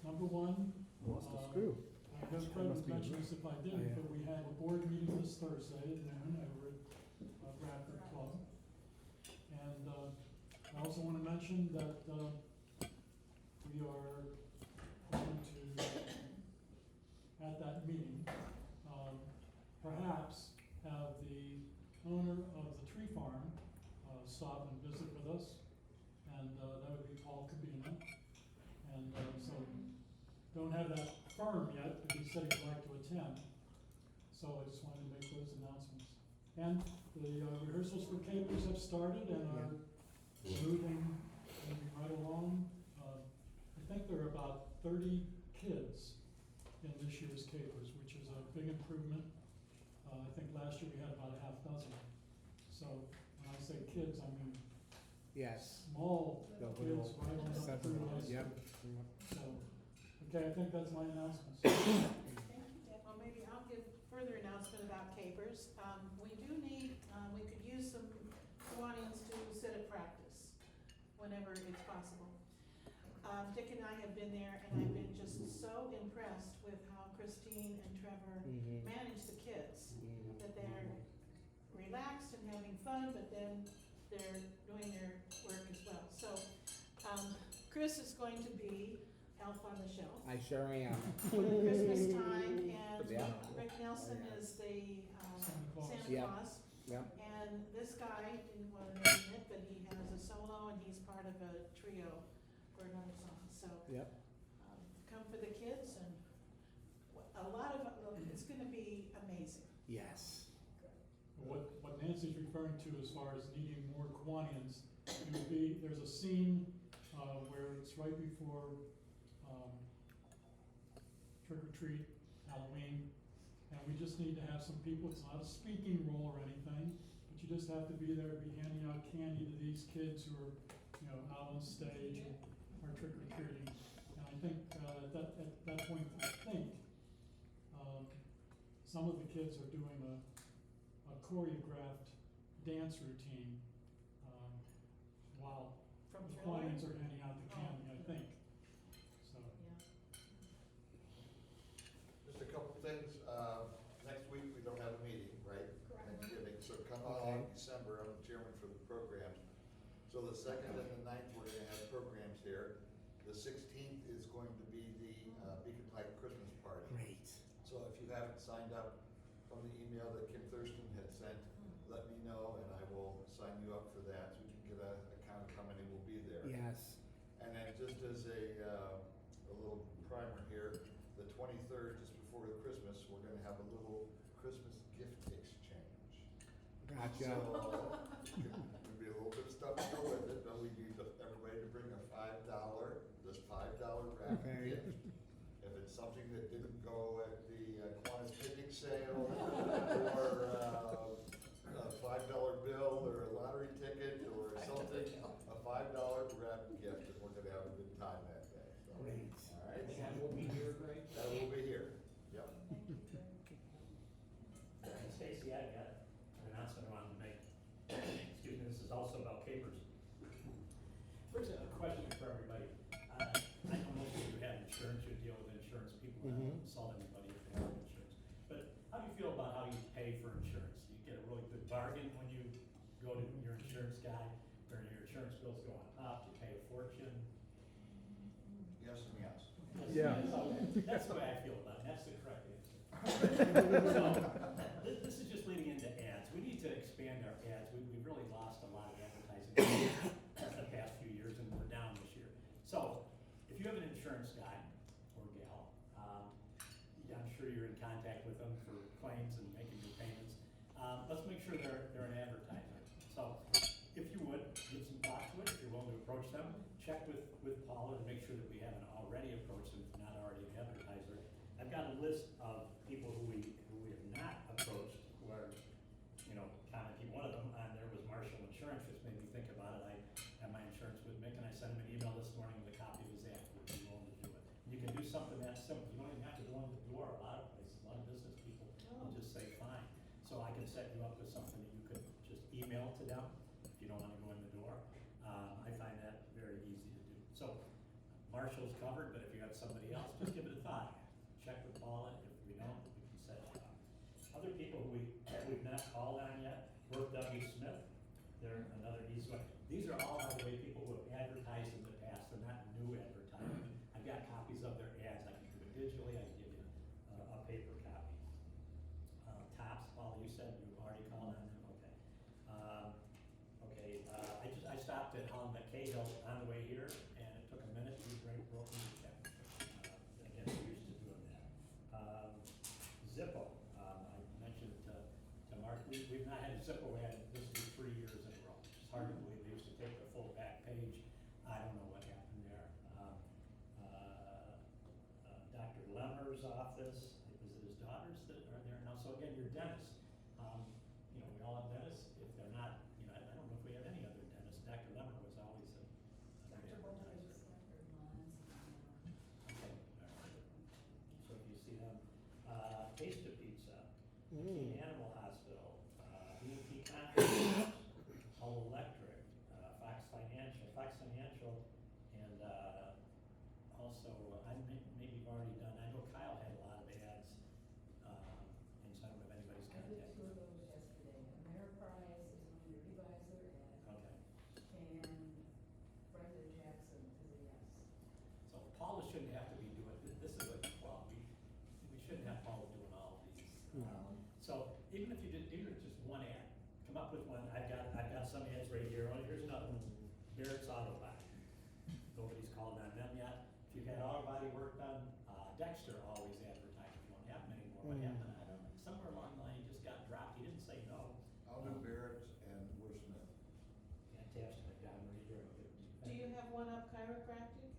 Number one, Lost a screw. I guess Fred would mention this if I didn't, but we have a board meeting this Thursday at noon over at Bradford Club. And I also want to mention that we are going to, at that meeting, perhaps have the owner of the tree farm stop and visit with us. And that would be Paul Cabina. And so don't have that firm yet, but he said he'd like to attend. So I just wanted to make those announcements. And the rehearsals for Capers have started and are moving right along. I think there are about 30 kids in this year's Capers, which is a big improvement. I think last year we had about a half dozen. So when I say kids, I mean Yes. small The kids little right on up through seven, high school. yep. So, okay, I think that's my announcements. Thank you, Jeff. Well, maybe I'll give further announcement about Capers. We do need, we could use some Kiwanis to sit at practice whenever it's possible. Dick and I have been there, and I've been just so impressed with how Christine and Trevor manage the kids, that they're relaxed and having fun, but then they're doing their work as well. So Chris is going to be Elf on the Shelf I sure am. for the Christmas time, and Yeah. Rick Nelson is the Santa Yep. Claus. Yep. And this guy, didn't want to mention it, but he has a solo and he's part of a trio for another song. So Yep. come for the kids, and a lot of, it's going to be amazing. Yes. What Nancy's referring to as far as needing more Kiwanians, it would be, there's a scene where it's right before trick or treat, Halloween, and we just need to have some people. It's not a speaking role or anything, but you just have to be there, be handing out candy to these kids who are, out on stage and are trick or treating. And I think at that point, I think some of the kids are doing a choreographed dance routine while From the Thriller? Kiwanians are handing out the candy, I think. So. Yeah. Just a couple things, next week we don't have a meeting, right? Correct. Thanksgiving, so come Okay. on December, I'm the chairman for the programs. So the 2nd and the 9th, we're gonna have programs here. The 16th is going to be the Beacon Pike Christmas party. Great. So if you haven't signed up from the email that Kim Thurston had sent, let me know and I will sign you up for that, so we can get a count of how many will be there. Yes. And then just as a little primer here, the 23rd, just before the Christmas, we're gonna have a little Christmas gift exchange. Gotcha. So, there'll be a little bit of stuff to go with it, but we need everybody to bring a $5 wrap Okay. gift. If it's something that didn't go at the Kiwanis picnic sale, or a $5 bill, or a lottery ticket, or something, a $5 wrap gift, and we're gonna have a good time that day. So, Great. all right? And we'll be here, Greg? That will be here, yep. Stacy, I got an announcement I wanted to make. Excuse me, this is also about capers. First, a question for everybody. I know most of you have insurance, you deal with insurance, people don't insult anybody if they have insurance. But how do you feel about how you pay for insurance? You get a really good bargain when you go to your insurance guy, or your insurance bills go on top, you pay a fortune. Yes and yes. Yeah. That's the way I feel about it, that's the correct answer. So, this is just leading into ads. We need to expand our ads. We've really lost a lot of advertising in the past few years, and we're down this year. So, if you have an insurance guy or gal, I'm sure you're in contact with them for claims and making your payments. Let's make sure they're an advertiser. So, if you would, give some thought to it. If you're willing to approach them, check with Paula to make sure that we haven't already approached them, if not already an advertiser. I've got a list of people who we have not approached, who are, commenting. One of them on there was Marshall Insurance, which made me think about it. I have my insurance with Mick, and I sent him an email this morning with a copy of his app. Would be willing to do it. And you can do something that simple. You don't even have to go in the door. A lot of places, a lot of business people will just say fine. So I can set you up with something that you could just email to them if you don't want to go in the door. I find that very easy to do. So Marshall's covered, but if you have somebody else, just give it a thought. Check with Paula, if we don't, we can set it up. Other people who we've not called on yet, Work W. Smith, they're another easy one. These are all, by the way, people who have advertised in the past, they're not new advertising. I've got copies of their ads, I can do it digitally, I can give you a paper copy. Tops, Paula, you said you've already called on them, okay. I stopped at Holland Cahill on the way here, and it took a minute, you broke me to check. Again, we're used to doing that. Zippo, I mentioned to Mark, we've not had a Zippo ad this for 3 years in a row. It's hard to believe, they used to take the full back page, I don't know what happened there. Dr. Lemmer's office, is it his daughters that are there now? So again, your dentist, we all have dentists, if they're not, I don't know if we have any other dentists. Dr. Lemmer was always a Dr. Bolton advertiser. is Dr. Lons. Okay, all right. So if you see them, Taste of Pizza, Mm. Animal Hospital, E&T Contractors, Hull Electric, Fox Financial, and also, maybe you've already done, I know Kyle had a lot of ads, and so I don't know if anybody's I did contacted. 2 of those yesterday. Ameriprise is one of your Levi's ad, Okay, and Brenda Jackson is a yes. so Paula shouldn't have to be doing, this is a, well, we shouldn't have Paula doing all of these. No. So even if just one ad, come up with one, I've got some ads right here, oh, here's another one, Barrett's Auto Body. Nobody's called on them yet. If you've had auto body work done, Dexter always advertised, you don't have them anymore, what happened, I don't know, somewhere along the line, he just got dropped, he didn't say no. I'll do Barrett's and Will Smith. Fantastic, Don, right here. Do you have one up chiropractic?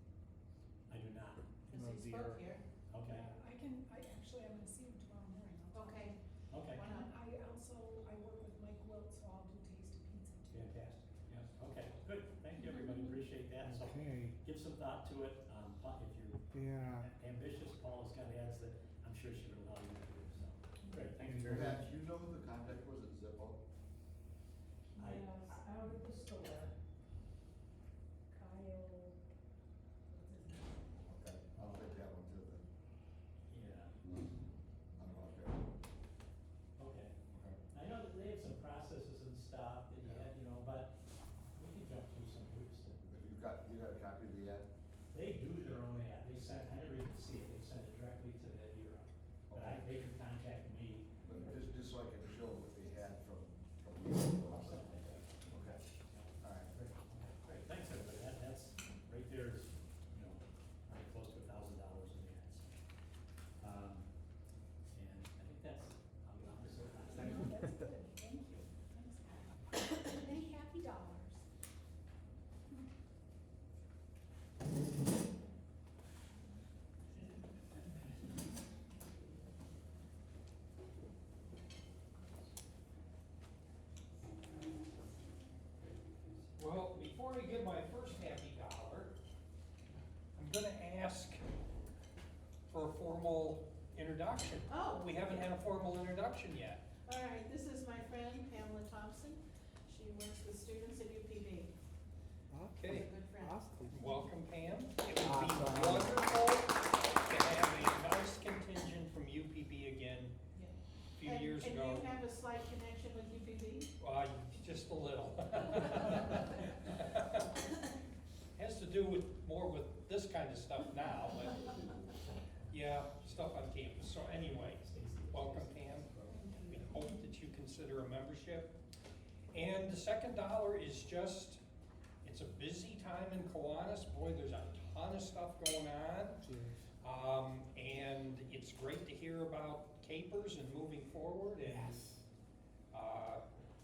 I do not, Cause he spoke here. okay, I actually, I'm gonna see him tomorrow morning. I'll talk. Okay, okay, why And not? I work with Mike Wilt, so I'll do Taste of Pizza too. fantastic, yes, okay, good, thank you, everybody, appreciate that, so Okay, give some thought to it, but if you're yeah. ambitious, Paula's got ads that I'm sure she would allow you to do, so, great, thank you very much. Pat, you know who the contact was at Zippo? I- Yes, out of the store. Kyle, what's his name? Okay, I'll take that one too then. Yeah, I'm not there. okay. Okay. I know that they have some processes and stuff that you had, but we can jump through some hoops. If you got a copy of the ad? They do their own ad, they send, I never even see it, they send it directly to the hero. But they can contact me. But just so I can show what they had from you. I'll send it. Okay, all right. Great, great, thanks everybody, that's, right there is, probably close to $1,000 in ads. And I think that's, I'll get off this. Thank you. No, that's good, thank you. Thanks. Any happy dollars? Well, before I give my first happy dollar, I'm gonna ask for a formal introduction. Oh. We haven't had a formal introduction yet. All right, this is my friend Pamela Thompson. She works with students at UPB. Okay, She's a good friend. awesome. Welcome, Pam. It would be Awesome. wonderful to have a nice contingent from UPB again Yeah. a few years ago. And you have a slight connection with UPB? Just a little. Has to do with more with this kind of stuff now, but yeah, stuff on campus. So anyway, welcome, Pam. We hope that you consider a membership. And the second dollar is just, it's a busy time in Kiwanis. Boy, there's a ton of stuff going on. Cheers. And it's great to hear about capers and moving forward. And Yes.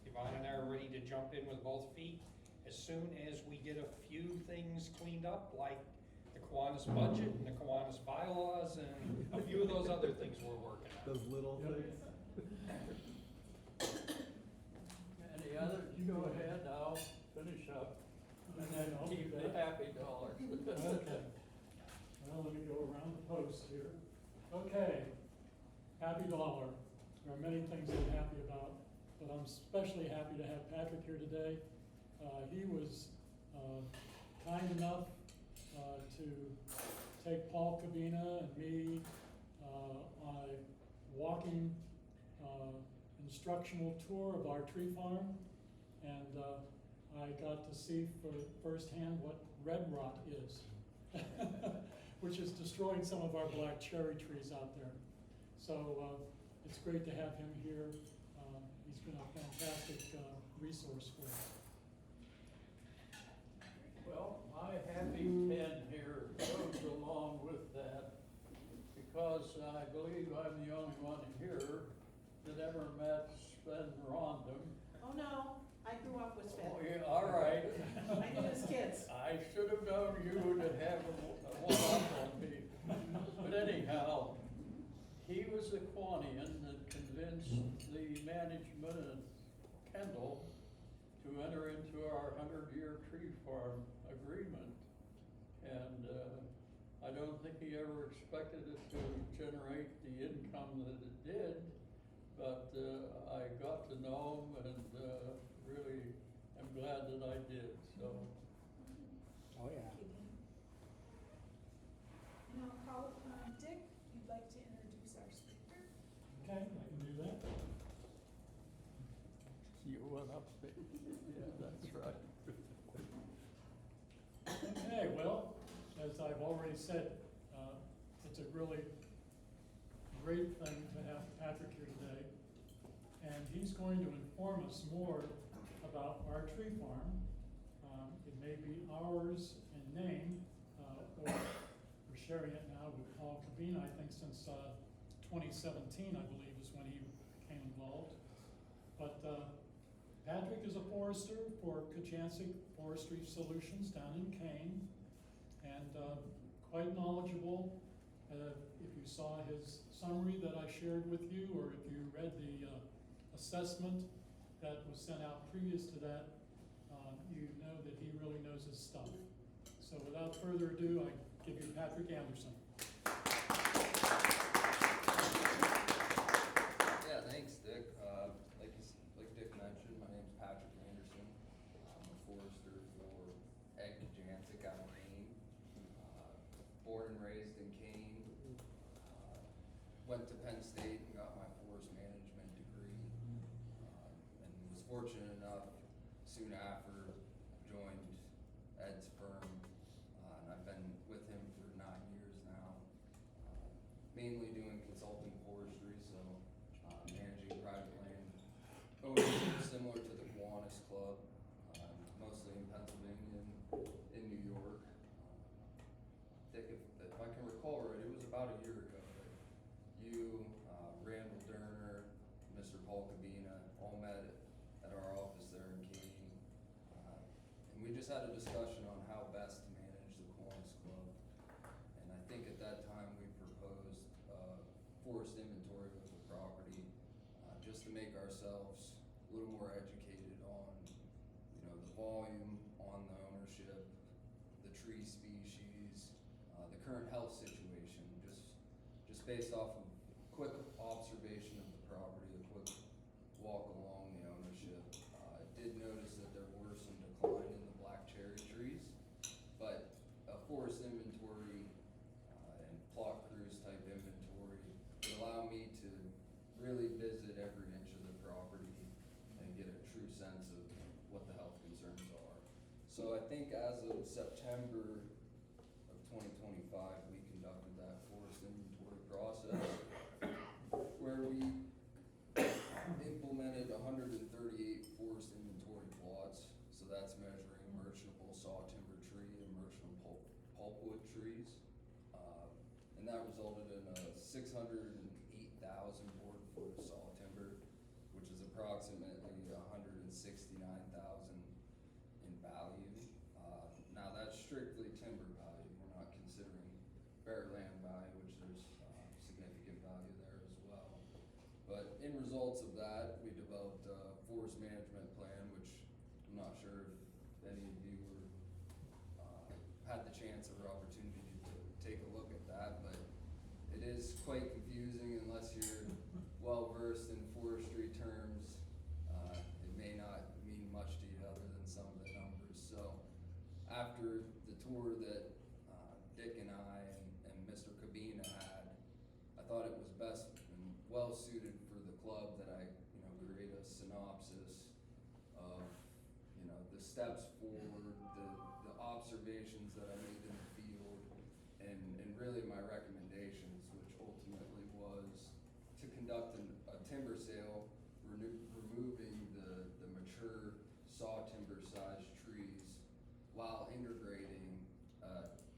Yvonne and I are ready to jump in with both feet as soon as we get a few things cleaned up, like the Kiwanis budget and the Kiwanis bylaws and a few of those other things we're working on. Those little Yep. things. Any other, you go ahead, I'll finish up and then I'll do keep the that. happy dollars. Okay. Well, let me go around the post here. Okay, happy dollar. There are many things I'm happy about, but I'm especially happy to have Patrick here today. He was kind enough to take Paul Cabina and me on a walking instructional tour of our tree farm. And I got to see for firsthand what red rot is, which is destroying some of our black cherry trees out there. So it's great to have him here. He's been a fantastic resource for us. Well, my happy pen here goes along with that, because I believe I'm the only one here that ever met Sven Rondum. Oh, no, I grew up with Sven. Oh, yeah, all right. I knew his kids. I should have known you to have a one-up on me. But anyhow, he was the Kiwanian that convinced the management of Kendall to enter into our 100-year tree farm agreement. And I don't think he ever expected it to generate the income that it did, but I got to know him and really am glad that I did, so. Oh, yeah. Now, call Dick, you'd like to introduce our speaker? Okay, I can do that. You went up there. Yeah, that's right. Okay, well, as I've already said, it's a really great thing to have Patrick here today. And he's going to inform us more about our tree farm. It may be ours in name, or we're sharing it now with Paul Cabina, I think since 2017, I believe, is when he became involved. But Patrick is a forester for Kachansik Forestry Solutions down in Kane, and quite knowledgeable. If you saw his summary that I shared with you, or if you read the assessment that was sent out previous to that, you know that he really knows his stuff. So without further ado, I give you Patrick Anderson. Yeah, thanks, Dick. Like Dick mentioned, my name's Patrick Anderson. I'm a forester for Ed Kachansik out of Kane. Born and raised in Kane. Went to Penn State and got my forest management degree. And was fortunate enough, soon after, joined Ed's firm. And I've been with him for 9 years now. Mainly doing consulting forestry, so managing private land ownership similar to the Kiwanis Club, mostly in Pennsylvania and in New York. Dick, if I can recall right, it was about a year ago that you, Randall Durner, Mr. Paul Cabina, all met at our office there in Kane. And we just had a discussion on how best to manage the Kiwanis Club. And I think at that time we proposed forest inventory of the property, just to make ourselves a little more educated on, the volume, on the ownership, the tree species, the current health situation, just based off of quick observation of the property, a quick walk along the ownership. I did notice that there were some decline in the black cherry trees, but a forest inventory and plot cruise type inventory would allow me to really visit every inch of the property and get a true sense of what the health concerns are. So I think as of September of 2025, we conducted that forest inventory process where we implemented 138 forest inventory plots. So that's measuring merchantable saw timber tree and merchantable pulpwood trees. And that resulted in a 608,000 board foot of saw timber, which is approximately 169,000 in value. Now that's strictly timber value. We're not considering bare land value, which there's significant value there as well. But in results of that, we developed a forest management plan, which I'm not sure if any of you were, had the chance or opportunity to take a look at that, but it is quite confusing unless you're well versed in forestry terms. It may not mean much to you other than some of the numbers. So after the tour that Dick and I and thought it was best and well suited for the club that I, create a synopsis of, the steps forward, the observations that I made in the field, and really my recommendations, which ultimately was to conduct a timber sale, removing the mature saw timber sized trees while integrating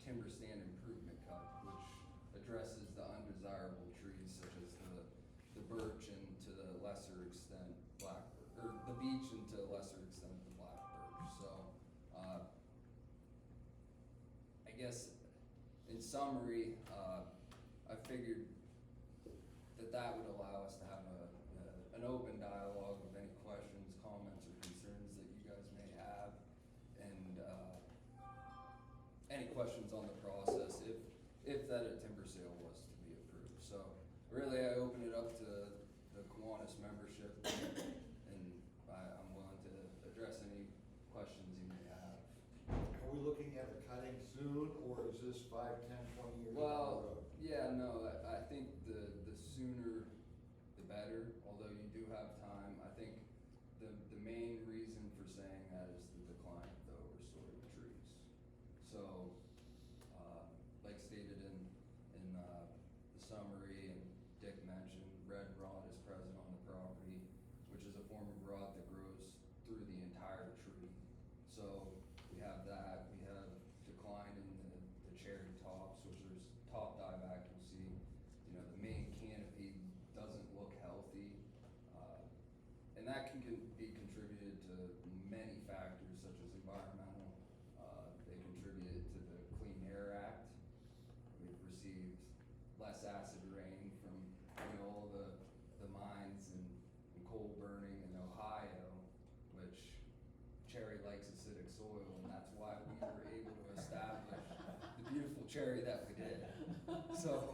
timber stand improvement cut, which addresses the undesirable trees such as the birch and to the lesser extent blackbird, or the beech and to a lesser extent the blackbird. So I guess in summary, I figured that would allow us to have an open dialogue of any questions, comments, or concerns that you guys may have, and any questions on the process if that a timber sale was to be approved. So really, I open it up to the Kiwanis membership, and I'm willing to address any questions you may have. Are we looking at the cutting soon, or is this 5, 10, 20 years down the Well, road? yeah, no, I think the sooner the better, although you do have time. I think the main reason for saying that is the decline of the overstory trees. So, like stated in the summary, and Dick mentioned, red rot is present on the property, which is a form of rot that grows through the entire tree. So we have that. We have decline in the cherry tops, which there's top dieback. You'll see, the main canopy doesn't look healthy, and that can be contributed to many factors such as environmental. They contributed to the Clean Air Act. We've received less acid rain from all the mines and coal burning in Ohio, which cherry likes acidic soil, and that's why we were able to establish the beautiful cherry that we did. So,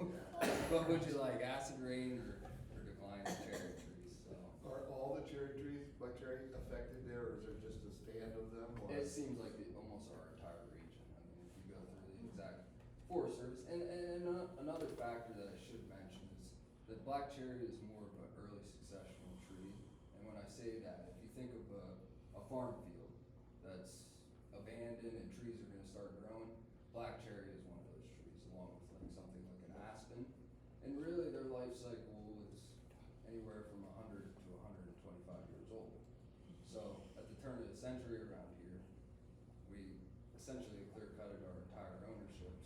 what would you like, acid rain or decline in cherry trees? So, Are all the cherry trees, black cherry, affected there, or is there just a stand of them? Or? it seems like almost our entire region. I mean, if you go through the exact Forest Service, and another factor that I should mention is that black cherry is more of an early successional tree. And when I say that, if you think of a farm field that's abandoned and trees are going to start growing, black cherry is one of those trees, along with like something like an aspen. And really, their life cycle is anywhere from 100 to 125 years old. So at the turn of the century around here, we essentially clear-cutted our entire ownerships,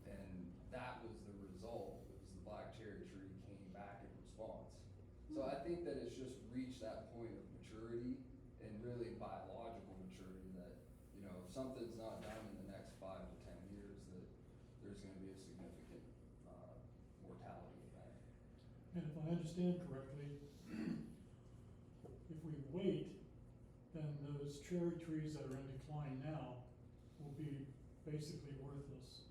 and that was the result. It was the black cherry tree came back in response. So I think that it's just reached that point of maturity, and really biological maturity, that if something's not done in the next 5 to 10 years, that there's going to be a significant mortality event. And if I understand correctly, if we wait, then those cherry trees that are in decline now will be basically worthless.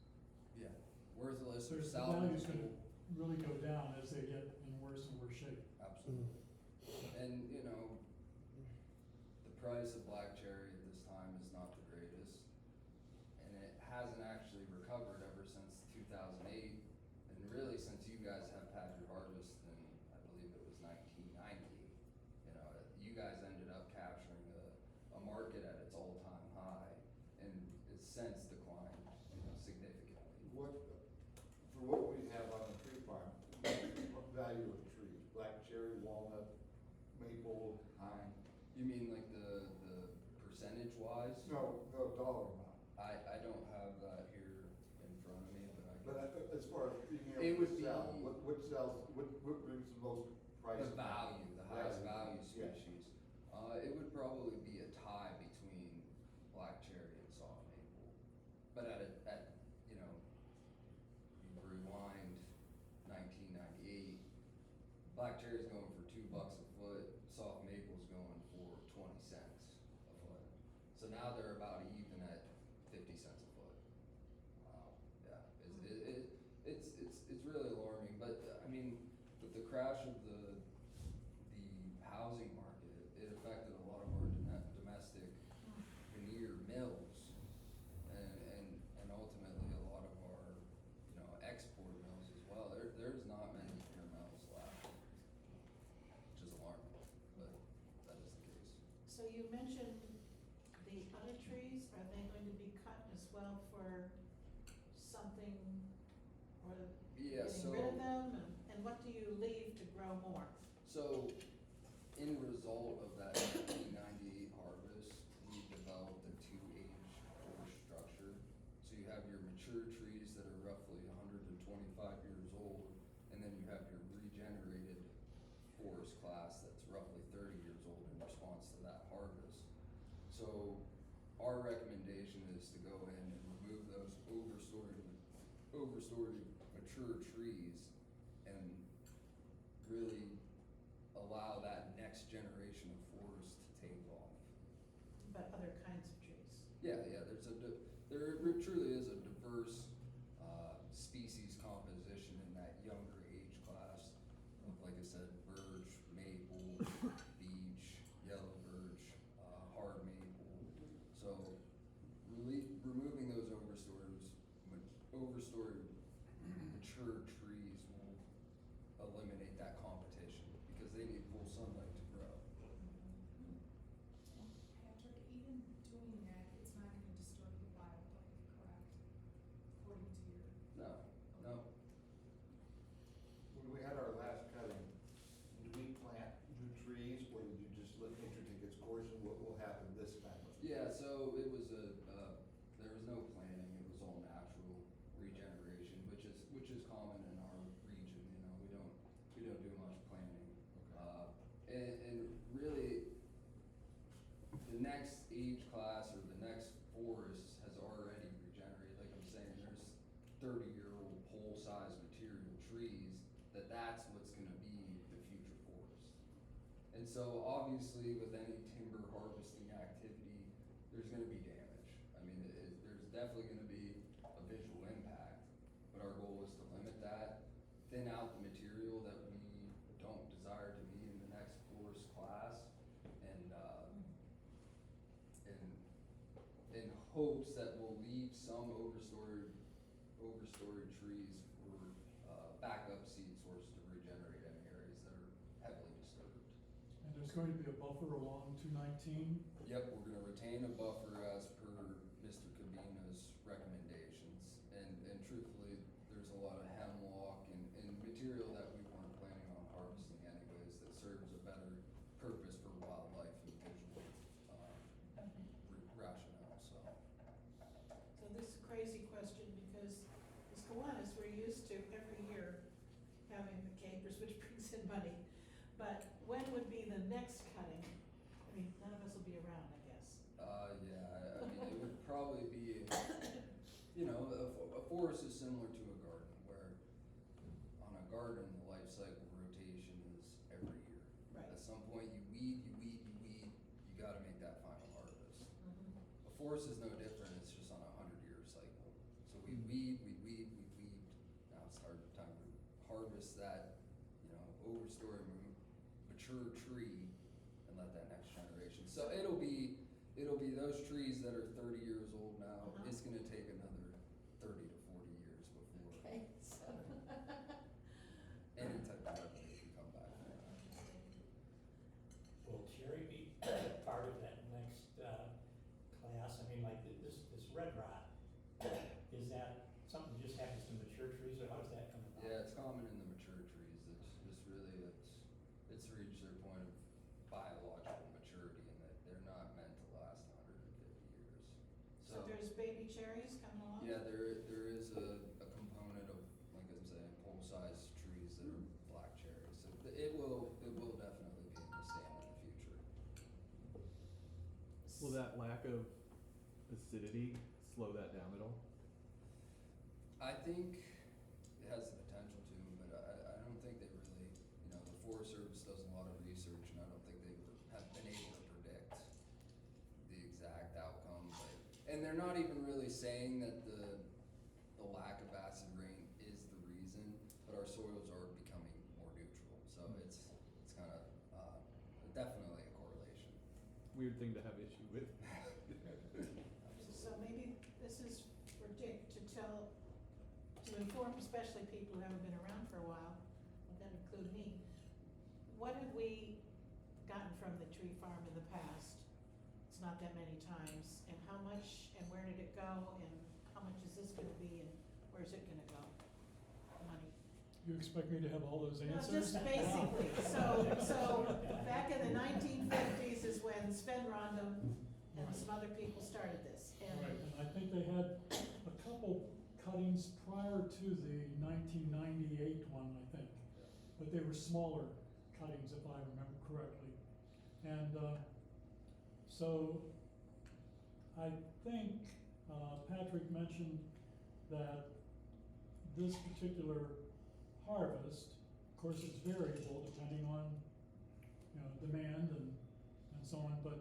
Yeah, worthless So or the value's gonna salvageable. really go down as they get in worse and worse shape. Absolutely. And the price of black cherry at this time is not the greatest, and it hasn't actually recovered ever since 2008, and really since you guys have had your harvest in, I believe it was 1990. You guys ended up capturing a market at its all-time high, and it's since declined significantly. For what we have on the tree farm, what value of trees? Black cherry, walnut, maple, pine? You mean like the percentage wise? No, dollar amount. I don't have that here in front of me, but I can. But as far as being It able would to sell, be- what sells, what brings the most price? The value, the highest value Yeah. species. It would probably be a tie between black cherry and soft maple. But you rewind 1998, black cherry's going for $2 a foot, soft maple's going for 20 cents a foot. So now they're about even at 50 cents a foot. Yeah, it's really alarming. But I mean, with the crash of the housing market, it affected a lot of our you mentioned the other trees, are they going to be cut as well for something, or Yeah, getting so. rid of them, and what do you leave to grow more? So, in result of that 1998 harvest, we developed a two-age forest structure. So you have your mature trees that are roughly 125 years old, and then you have your regenerated forest class that's roughly 30 years old in response to that harvest. So our recommendation is to go in and remove those overstory mature trees and really allow that next generation of forest to take off. But other kinds of trees? Yeah, there truly is a diverse species composition in that younger age class of, like I said, birch, maple, beech, yellow birch, hard maple. So removing those overstory mature trees will eliminate that competition because they need full sunlight to grow. Patrick, even doing that, it's not gonna disturb the wildlife, correct? According to your. No. When we had our last cutting, did we plant new trees, or did you just let nature take its course, and what will happen this time? Yeah, so it was there was no planting, it was all natural regeneration, which is common in our region, you know, we don't do much planting. And really, the next age class or the next forest has already regenerated, like I'm saying, there's 30-year-old pole-sized material trees, that's what's gonna be the future forest. And so obviously with any timber harvesting activity, there's gonna be damage. I mean, there's definitely gonna be a visual impact, but our goal is to limit that, thin out the material that we don't desire to be in the next forest class, and in hopes that we'll leave some overstory trees for backup seed source to regenerate any areas that are heavily disturbed. And there's going to be a buffer along 219. Yep, we're gonna retain a buffer as per Mr. Cabina's recommendations, and truthfully, there's a lot of hemlock and material that we weren't planning on harvesting anyways that serves a better purpose for wildlife and visual rationale, so. So this is a crazy question, because as Kiwanis, we're used to every year having the capers, which brings in money. But when would be the next cutting? I mean, none of us will be around, I guess. Yeah, I mean, it would probably be, you know, a forest is similar to a garden, where on a garden, the life cycle rotation is every year. Right. At some point, you weed, you gotta make that final harvest. Mhm. A forest is no different, it's just on a 100-year cycle. So we weed, now it's time to harvest that, you know, overstory mature tree and let that next generation. So it'll be those trees that are 30 years old now, Uh-huh. it's gonna take another 30 to 40 years before Okay, so. any type of revenue can come back from that. Will cherry be part of that next class? I mean, like this red rot, is that something that just happens to mature trees, or how does that come about? Yeah, it's common in the mature trees. It's reached their point of biological maturity and that they're not meant to last 150 years. So there's baby cherries coming along? Yeah, there is a component of, like I'm saying, pole-sized trees that are black cherries. So it will definitely be in the stand in the future. Will that lack of acidity slow that down at all? I think it has the potential to, but I don't think they really, you know, the Forest Service does a lot of research, and I don't think they have been able to predict the exact outcome. And they're not even really saying that the lack of acid rain is the reason, but our soils are becoming more neutral. So it's kind of definitely a correlation. Weird thing to have issue with. So maybe this is for Dick to inform, especially people who haven't been around for a while, and that include me. What have we gotten from the tree farm in the past not that many times, and how much, and where did it go, and how much is this gonna be, and where's it gonna go? Money. You expect me to have all those No, answers? just basically, so back in the 1950s is when Sven Rondum and some other people started this, and. Right, and I think they had a couple cuttings prior to the 1998 one, I think. But they were smaller cuttings, if I remember correctly. And so I think Patrick mentioned that this particular harvest, of course, it's variable depending on, demand and so on, but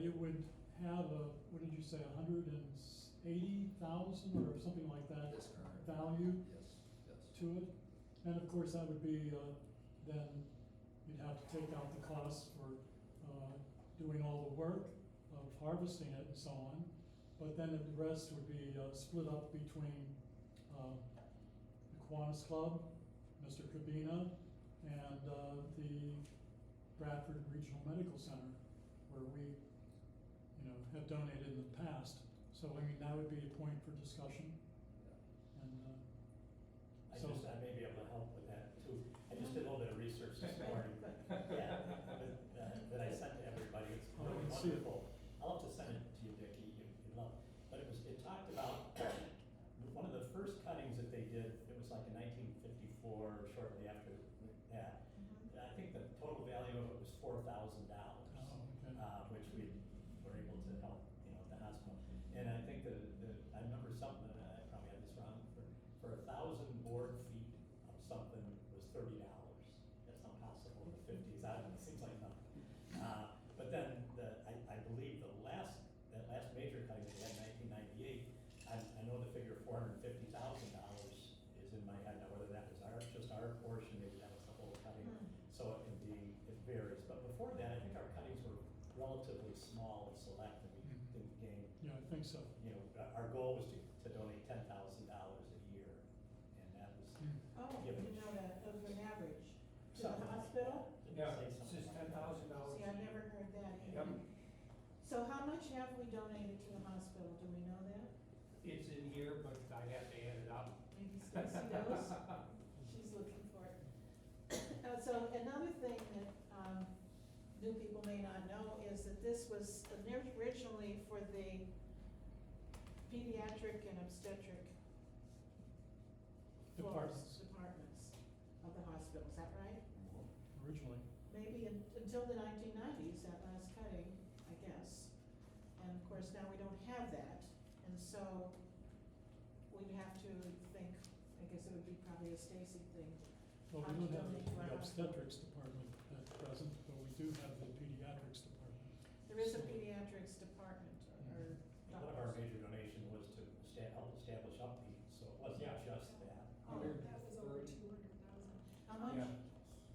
it would have what did you say, 180,000 or something like that Yes, correct. value Yes. to it? And of course, that would be, then you'd have to take out the costs for doing all the work of harvesting it and so on. But then the rest would be split up between the Kiwanis Club, Mr. Cabina, and the Bradford Regional Medical Center, where we, have donated in the past. So, I mean, that would be a point for discussion. And I may be able to help with that too. I just did a little bit of research this morning. Yeah, that I sent to everybody. It's Oh, I really can see it. wonderful. I'll have to send it to you, Vicki, you love it. But it talked about, one of the first cuttings that they did, it was like in 1954, shortly after that. And I think the total value of it was $4,000, okay. which we were able to help, the hospital. And I think I remember something, I probably had this wrong, for 1,000 board feet of something was $30. That's not possible in the 50s. I don't know, it seems like nothing. But then I believe that last major cutting that they had in 1998, I know the figure of $450,000 is in my head now, whether that was just our portion, maybe that was the whole cutting. So it varies. But before that, I think our cuttings were relatively small and select, and we didn't gain. Yeah, I think so. Our goal was to donate $10,000 a year, and that was. Oh, I given. didn't know that, that was an average. To the Something like hospital? that. Didn't Yeah, say it's something just like that. $10,000. See, I've never heard that either. Yep. So how much have we donated to the hospital, do we know that? It's in here, but I have to add it up. Maybe Stacy knows? She's looking for it. So another thing that, new people may not know is that this was originally for the pediatric and obstetric Departments. departments of the hospital, is that right? Originally. Maybe until the 1990s, that last cutting, I guess. And of course, now we don't have that, and so we'd have to think, I guess it would be probably a Stacy thing. Well, How we to don't have donate to the our hospital. obstetrics department at present, but we do have the pediatrics department. There is a So- pediatrics department, or One of our doctors. major donation was to help establish Upbeat, so it wasn't Yeah. just that. Oh, that was over 200,000. How much? Yeah.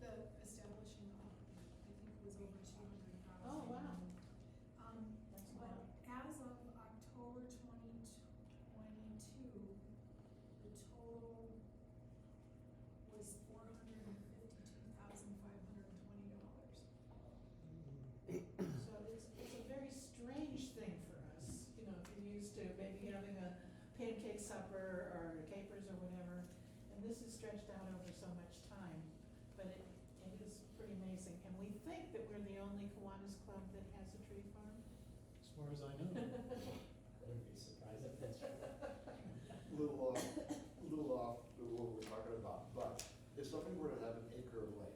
The establishing of, I think, was over 200,000. Oh, wow. That's a But lot. as of October 2022, the total was $452,520. So it's a very strange thing for us, if you're used to maybe having a pancake supper or capers or whatever, and this is stretched out over so much time, but it is pretty amazing, and we think that we're the only Kiwanis Club that has a tree farm. As far as I know. I wouldn't be surprised if that's true. Little off to what we're talking about, but if somebody were to have an acre of land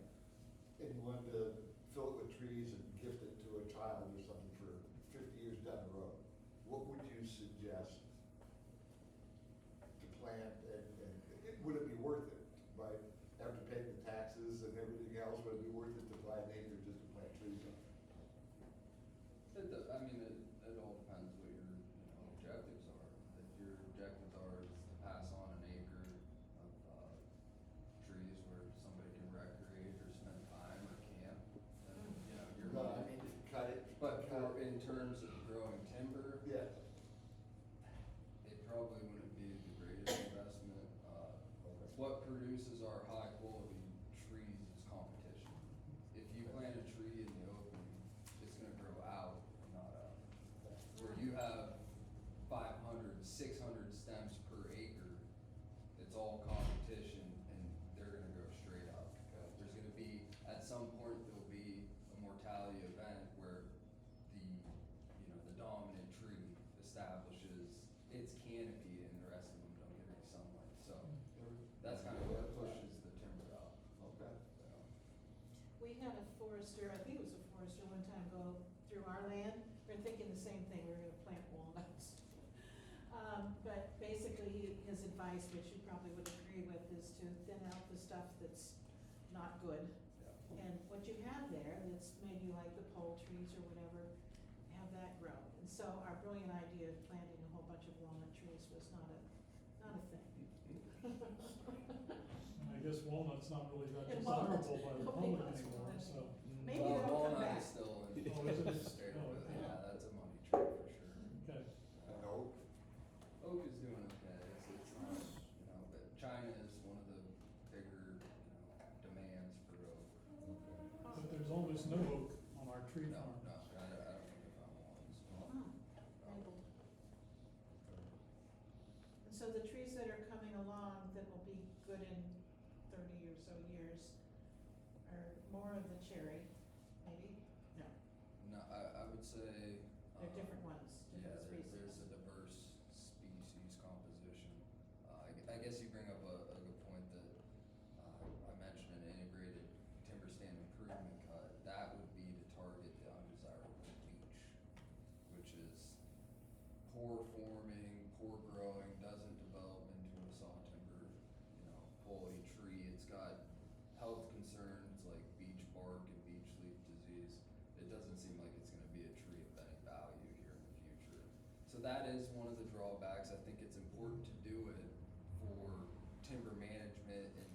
and you wanted to fill it with trees and gift it to a child or something for 50 years down the road, what would you suggest to plant, and would it be worth it, right? After paying the taxes and everything else, would it be worth it to buy an acre just to plant trees on? It all depends what your, objectives are. If your objectives are is to pass on an acre of, trees where somebody can recreate or spend time or camp, then, you're. No, I mean, cut it. But in terms of growing timber, Yeah. it probably wouldn't be the greatest investment. What produces our high quality trees is competition. If you plant a tree in the open, it's gonna grow out, not up. all competition, and they're gonna go straight up. There's gonna be, at some point, there'll be a mortality event where the dominant tree establishes its canopy and the rest of them don't get any sunlight, so that's kind of what pushes the timber up. Okay. So, We had a forester, I think it was a forester one time go through our land, we were thinking the same thing, we were gonna plant walnuts. But basically, his advice, which you probably would agree with, is to thin out the stuff that's not good. yeah. And what you have there, that's maybe like the pole trees or whatever, have that grow. And so our brilliant idea of planting a whole bunch of walnut trees was not a thing. And I guess walnut's not really that And walnuts- desirable by the nobody public wants anymore, walnut so. Maybe Well, they'll come walnut back. is still in. Oh, is it? State Oh, of it. okay. Yeah, that's a money tree for sure. Okay, And oak? Oak is doing okay. It's not, but China is one of the bigger, demands for oak. but there's almost no oak on our tree No, farm. no, I don't think I found one. Oh, labeled. And so the trees that are coming along that will be good in 30 or so years are more of the cherry, maybe? No, No, I would say. they're different ones, Yeah, different there's species. a diverse species composition. I guess you bring up a good point that, I mentioned an integrated timber stand improvement cut. That would be to target the undesirable beech, which is poor forming, poor growing, doesn't develop into a saw timber, fully tree. It's got health concerns like beech bark and beech leaf disease. It doesn't seem like it's gonna be a tree of any value here in the future. So that is one of the drawbacks. I think it's important to do it for timber management and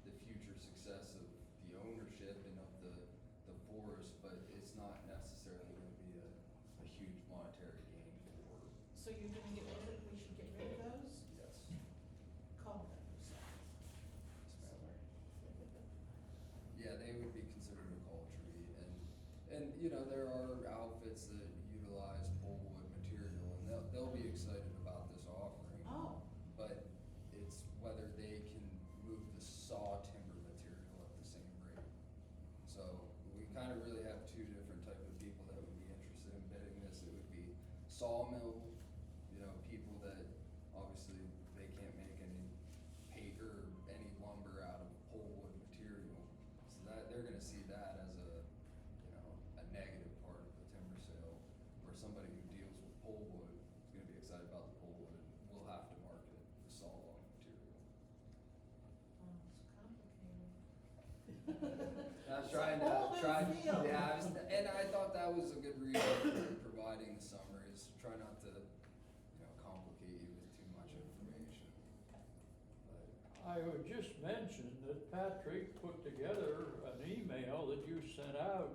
the future success of the ownership and of the forest, but it's not necessarily gonna be a huge monetary gain for, So you're gonna get rid of, we should get rid of those? yes. Call those. Yeah, they would be considered a call tree, and there are outfits that utilize pulpwood material, and they'll be excited about this offering. Oh, But it's whether they can move the saw timber material at the same rate. So we kind of really have two different type of people that would be interested in bidding this. It would be sawmill, people that obviously they can't make any paper or any lumber out of pulpwood material. So that they're gonna see that as a negative part of the timber sale, where somebody who deals with pulpwood is gonna be excited about the pulpwood and will have to market the sawlog material. it's complicated. I was trying to, It's a whole new field. and I thought that was a good reason for providing the summaries, try not to, complicate you with too much information. But, I would just mention that Patrick put together an email that you sent out.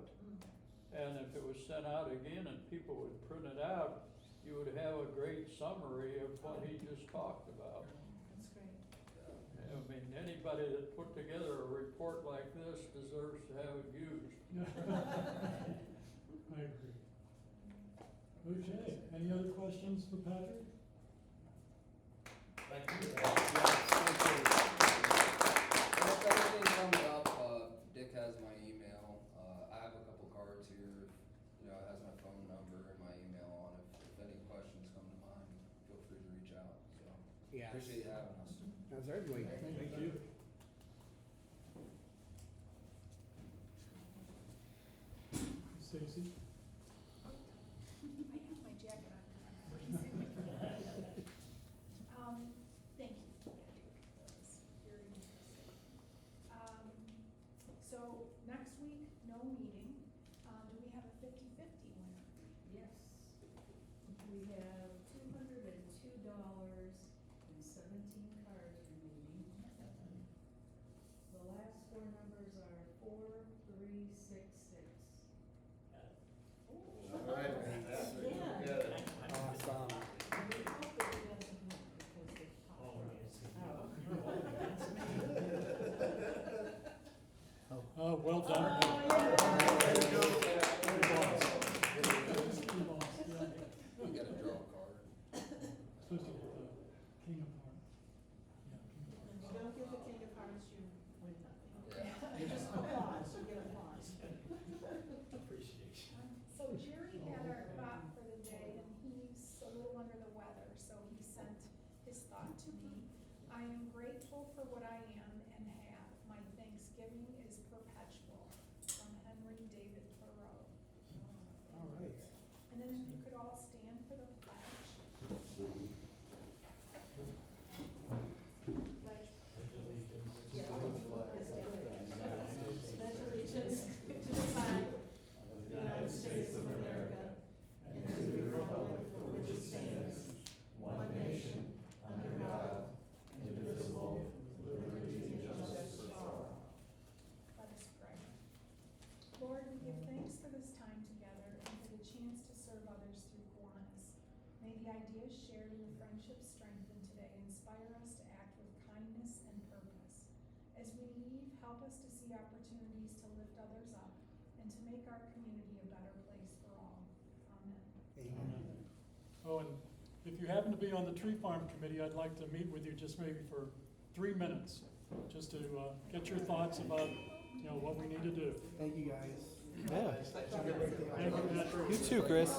And if it was sent out again and people would print it out, you would have a great summary of what he just talked about. That's great. yeah. I mean, anybody that put together a report like this deserves to have it used. I agree. Okay, any other questions for Patrick? Thank you. If anything comes up, Dick has my email. I have a couple cards here. It has my phone number and my email on it. If any questions come to mind, feel free to reach out. So Yes. appreciate you having us. Certainly. Thank you. Stacy? I have my jacket on. Thank you, Patrick. That was very interesting. So next week, no meeting. Do we have a 50/50 winner? Yes. We have $202.17 cards remaining. The last four numbers are 4366. All right, fantastic. Yeah. Good. Awesome. I would hope that he doesn't win because they Oh, talk. yes. Well done. Oh, yeah. Good boss. Good boss, yeah. We gotta draw a card. Supposed to get the king of hearts. Yeah, king of I am grateful for what I am and have. My thanksgiving is perpetual. From Henry David Thoreau. All right. And then if you could all stand for the pledge. Pledge allegiance to the flag of the United States of America and to the republic for which it stands, one nation, under God, indivisible, with liberty and justice for all. Let us pray. Lord, we give thanks for this time together and for the chance to serve others through Kiwanis. May the ideas shared and the friendships strengthened today inspire us to act with kindness and purpose. As we leave, help us to see opportunities to lift others up and to make our community a better place for all. Amen. Amen. Oh, and if you happen to be on the tree farm committee, I'd like to meet with you just maybe for 3 minutes, just to get your thoughts about, you know, what we need to do. Thank you, guys. Yeah. Thank you, Patrick. You too, Chris.